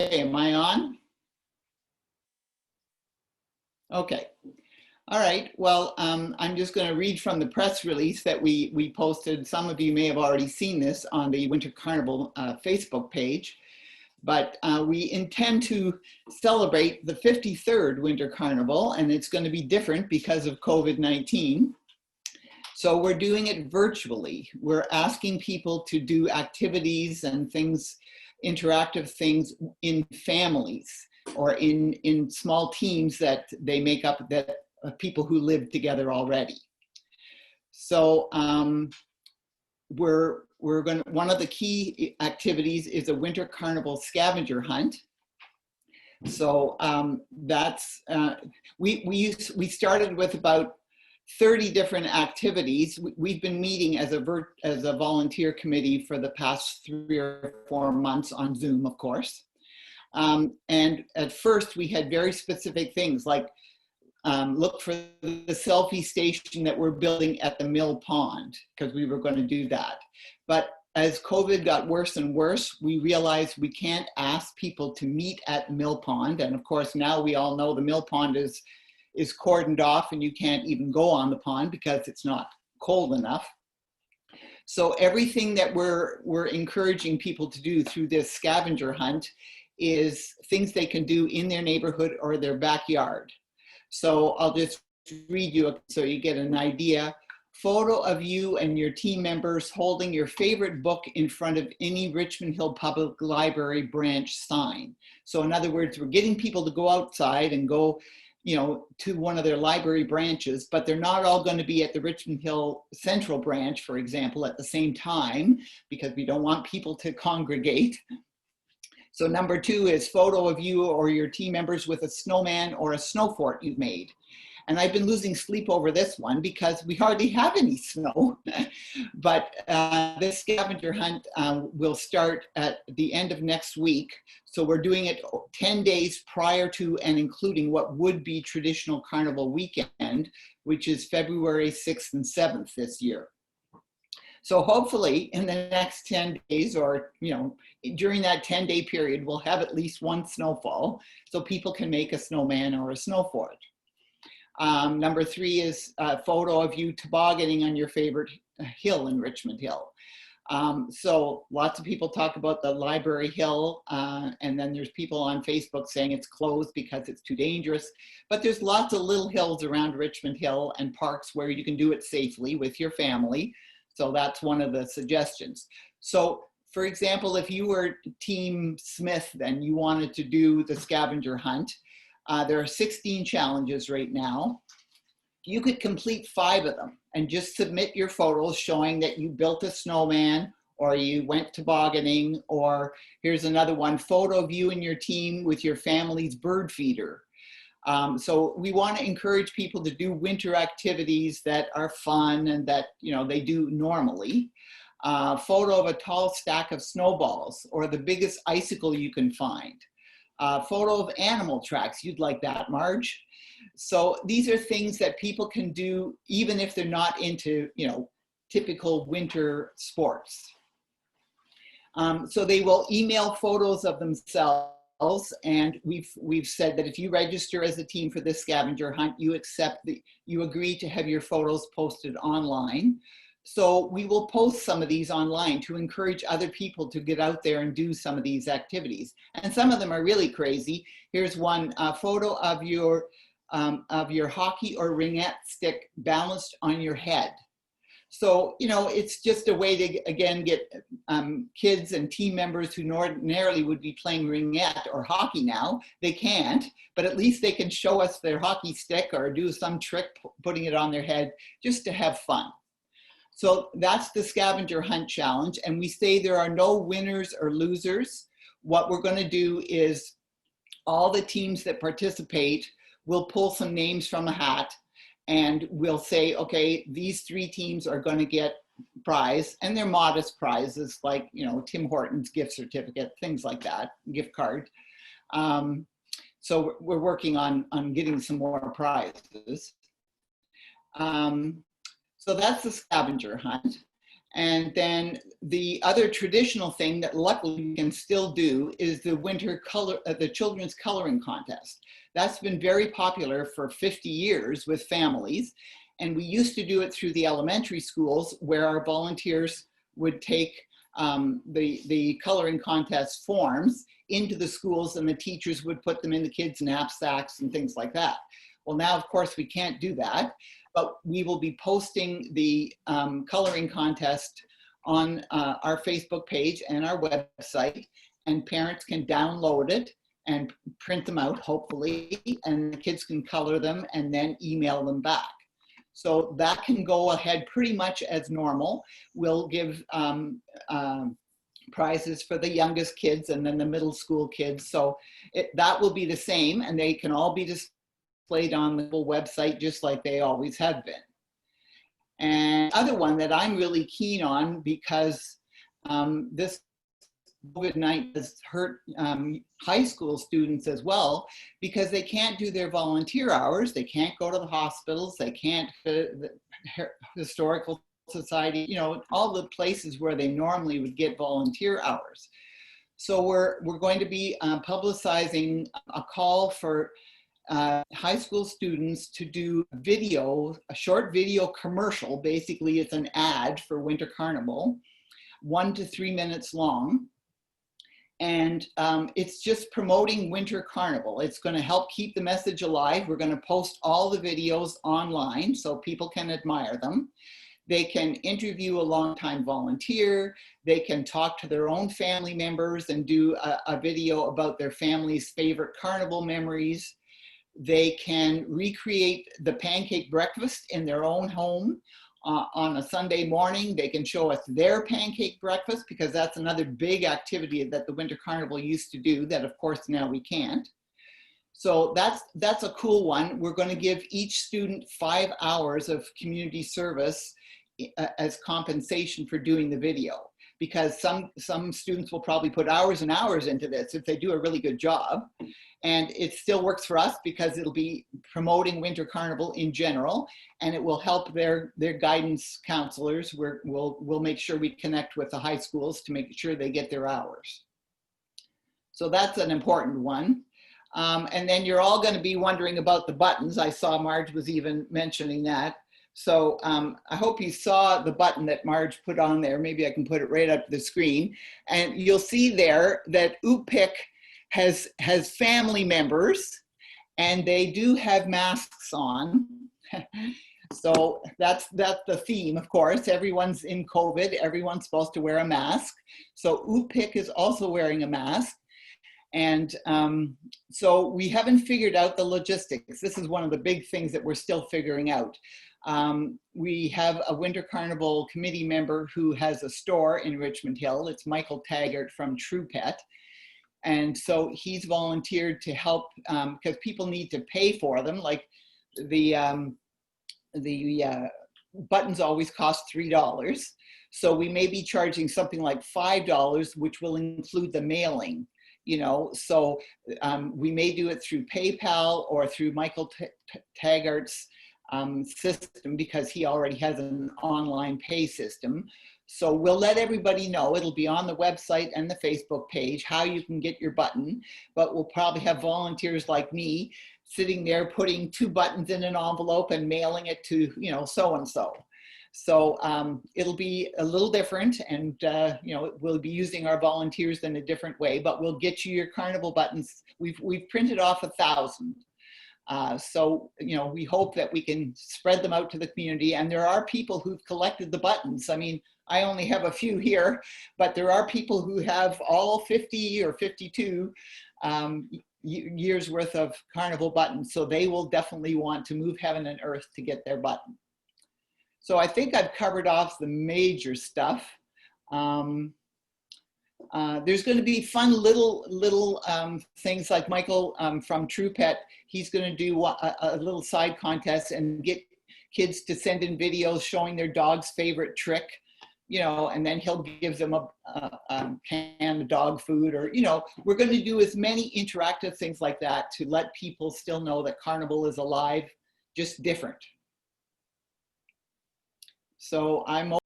am I on? Okay. All right. Well, I'm just going to read from the press release that we posted. Some of you may have already seen this on the Winter Carnival Facebook page, but we intend to celebrate the 53rd Winter Carnival, and it's going to be different because of COVID-19. So we're doing it virtually. We're asking people to do activities and things, interactive things in families or in small teams that they make up, that people who live together already. So we're going to, one of the key activities is a Winter Carnival scavenger hunt. So that's, we started with about 30 different activities. We've been meeting as a volunteer committee for the past 3 or 4 months on Zoom, of course. And at first we had very specific things like look for the selfie station that we're building at the mill pond, because we were going to do that. But as COVID got worse and worse, we realized we can't ask people to meet at mill pond. And of course, now we all know the mill pond is cordoned off and you can't even go on the pond because it's not cold enough. So everything that we're encouraging people to do through this scavenger hunt is things they can do in their neighborhood or their backyard. So I'll just read you so you get an idea. Photo of you and your team members holding your favorite book in front of any Richmond Hill Public Library branch sign. So in other words, we're getting people to go outside and go, you know, to one of their library branches, but they're not all going to be at the Richmond Hill Central branch, for example, at the same time, because we don't want people to congregate. So number 2 is photo of you or your team members with a snowman or a snow fort you've made. And I've been losing sleep over this one because we hardly have any snow. But this scavenger hunt will start at the end of next week. So we're doing it 10 days prior to and including what would be traditional carnival weekend, which is February 6th and 7th this year. So hopefully in the next 10 days or, you know, during that 10-day period, we'll have at least one snowfall so people can make a snowman or a snow fort. Number 3 is a photo of you tobogganing on your favorite hill in Richmond Hill. So lots of people talk about the Library Hill, and then there's people on Facebook saying it's closed because it's too dangerous. But there's lots of little hills around Richmond Hill and parks where you can do it safely with your family. So that's one of the suggestions. So for example, if you were Team Smith and you wanted to do the scavenger hunt, there are 16 challenges right now. You could complete 5 of them and just submit your photos showing that you built a snowman or you went tobogganing, or here's another one, photo of you and your team with your family's bird feeder. So we want to encourage people to do winter activities that are fun and that, you know, they do normally. Photo of a tall stack of snowballs or the biggest icicle you can find. Photo of animal tracks. You'd like that, Marge? So these are things that people can do even if they're not into, you know, typical winter sports. So they will email photos of themselves, and we've said that if you register as a team for this scavenger hunt, you agree to have your photos posted online. So we will post some of these online to encourage other people to get out there and do some of these activities. And some of them are really crazy. Here's one, photo of your hockey or ringette stick balanced on your head. So, you know, it's just a way to, again, get kids and team members who ordinarily would be playing ringette or hockey now. They can't, but at least they can show us their hockey stick or do some trick putting it on their head just to have fun. So that's the scavenger hunt challenge. And we say there are no winners or losers. What we're going to do is all the teams that participate will pull some names from a hat and we'll say, okay, these 3 teams are going to get prize, and they're modest prizes like, you know, Tim Hortons gift certificate, things like that, gift card. So we're working on getting some more prizes. So that's the scavenger hunt. And then the other traditional thing that luckily we can still do is the children's coloring contest. That's been very popular for 50 years with families. And we used to do it through the elementary schools where our volunteers would take the coloring contest forms into the schools and the teachers would put them in the kids' knapsacks and things like that. Well, now, of course, we can't do that, but we will be posting the coloring contest on our Facebook page and our website, and parents can download it and print them out, hopefully, and the kids can color them and then email them back. So that can go ahead pretty much as normal. We'll give prizes for the youngest kids and then the middle school kids. So that will be the same, and they can all be displayed on the website just like they always have been. And other one that I'm really keen on, because this COVID-19 has hurt high school students as well, because they can't do their volunteer hours. They can't go to the hospitals. They can't the historical society, you know, all the places where they normally would get volunteer hours. So we're going to be publicizing a call for high school students to do a short video commercial. Basically, it's an ad for Winter Carnival, 1 to 3 minutes long. And it's just promoting Winter Carnival. It's going to help keep the message alive. We're going to post all the videos online so people can admire them. They can interview a longtime volunteer. They can talk to their own family members and do a video about their family's favorite carnival memories. They can recreate the pancake breakfast in their own home. On a Sunday morning, they can show us their pancake breakfast, because that's another big activity that the Winter Carnival used to do that, of course, now we can't. So that's a cool one. We're going to give each student 5 hours of community service as compensation for doing the video, because some students will probably put hours and hours into this if they do a really good job. And it still works for us because it'll be promoting Winter Carnival in general, and it will help their guidance counselors. We'll make sure we connect with the high schools to make sure they get their hours. So that's an important one. And then you're all going to be wondering about the buttons. I saw Marge was even mentioning that. So I hope you saw the button that Marge put on there. Maybe I can put it right up the screen. And you'll see there that UPIC has family members, and they do have masks on. So that's the theme, of course. Everyone's in COVID. Everyone's supposed to wear a mask. So UPIC is also wearing a mask. And so we haven't figured out the logistics. This is one of the big things that we're still figuring out. We have a Winter Carnival committee member who has a store in Richmond Hill. It's Michael Taggart from True Pet. And so he's volunteered to help, because people need to pay for them. Like the buttons always cost $3. So we may be charging something like $5, which will include the mailing. You know, so we may do it through PayPal or through Michael Taggart's system, because he already has an online pay system. So we'll let everybody know. It'll be on the website and the Facebook page how you can get your button, but we'll probably have volunteers like me sitting there putting 2 buttons in an envelope and mailing it to, you know, so-and-so. So it'll be a little different, and you know, we'll be using our volunteers in a different way, but we'll get you your carnival buttons. We've printed off 1,000. So, you know, we hope that we can spread them out to the community, and there are people who've collected the buttons. I mean, I only have a few here, but there are people who have all 50 or 52 years worth of carnival buttons. So they will definitely want to move heaven and earth to get their button. So I think I've covered off the major stuff. There's going to be fun little things like Michael from True Pet. He's going to do a little side contest and get kids to send in videos showing their dog's favorite trick, you know, and then he'll give them a can of dog food, or, you know, we're going to do as many interactive things like that to let people still know that Carnival is alive, just different. So I'm